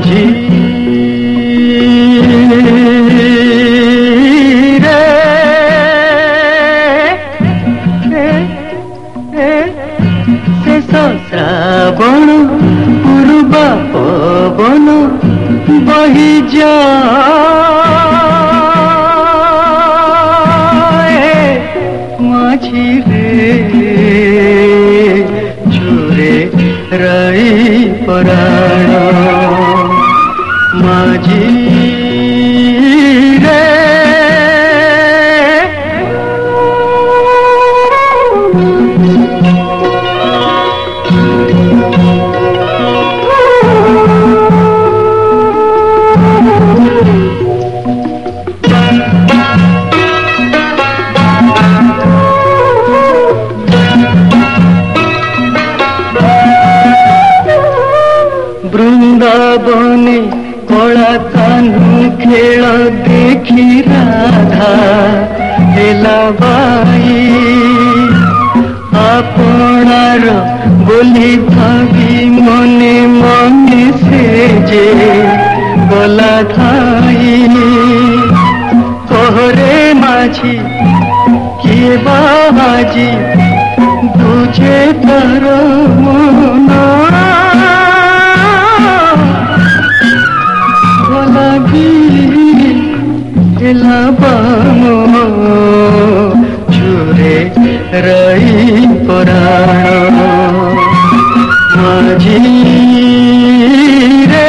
माझी श्रावण पूर्वा पवन बही जाए माझी रे छुरे रई पराण माझी रे वृंदावने कला कान्हू खेल देखी राधा हेला बाई आपणार बोली भावी मने मने से जे गला धाई कहरे माझी किए बाजी बुझे तार मन छुरे रई पराण माझी रे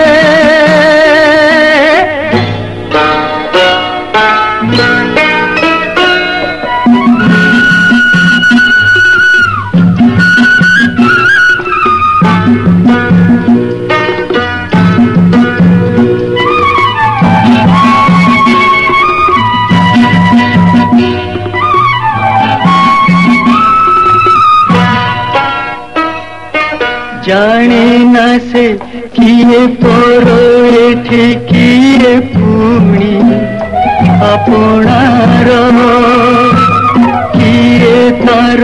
जाने न से किए परो एठी किए पुणी आपणार किए तार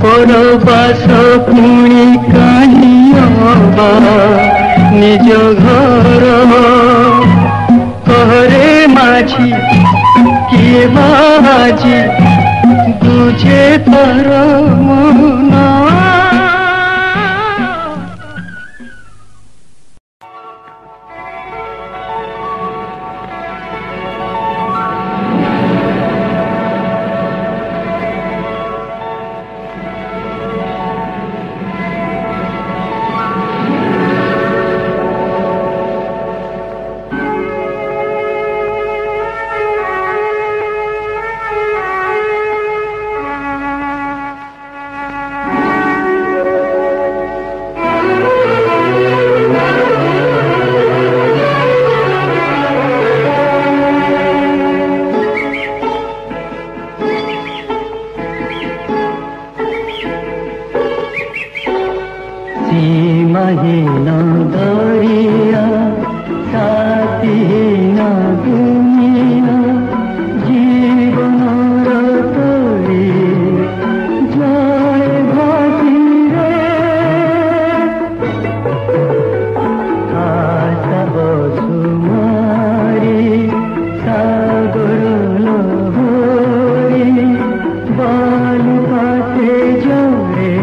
परबास पुणी काहीं अबा निज घर कहरे माझी किए बाजी बुझे तार मन सीमाहीन दरिया साथीहीन दुनिया जीवनर तोरी जय भासी रे आशा बसुमारी सागर लहरी बालू पाते जरे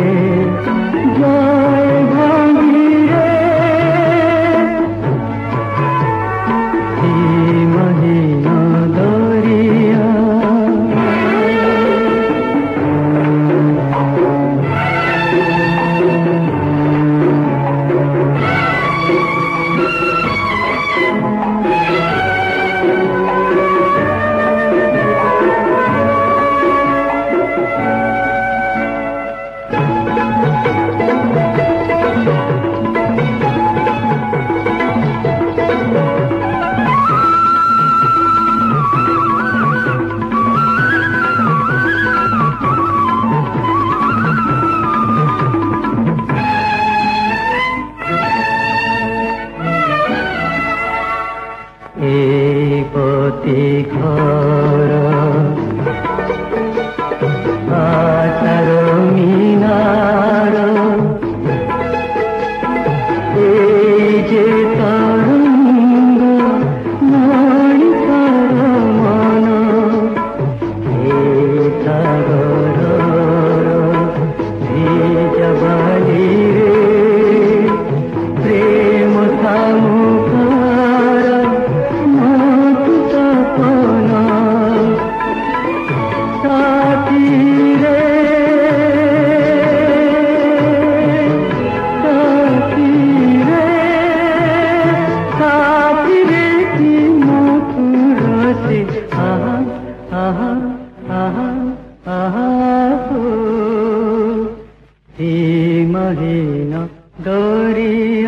घर आचार मीना সীমাহীন দরিদ্র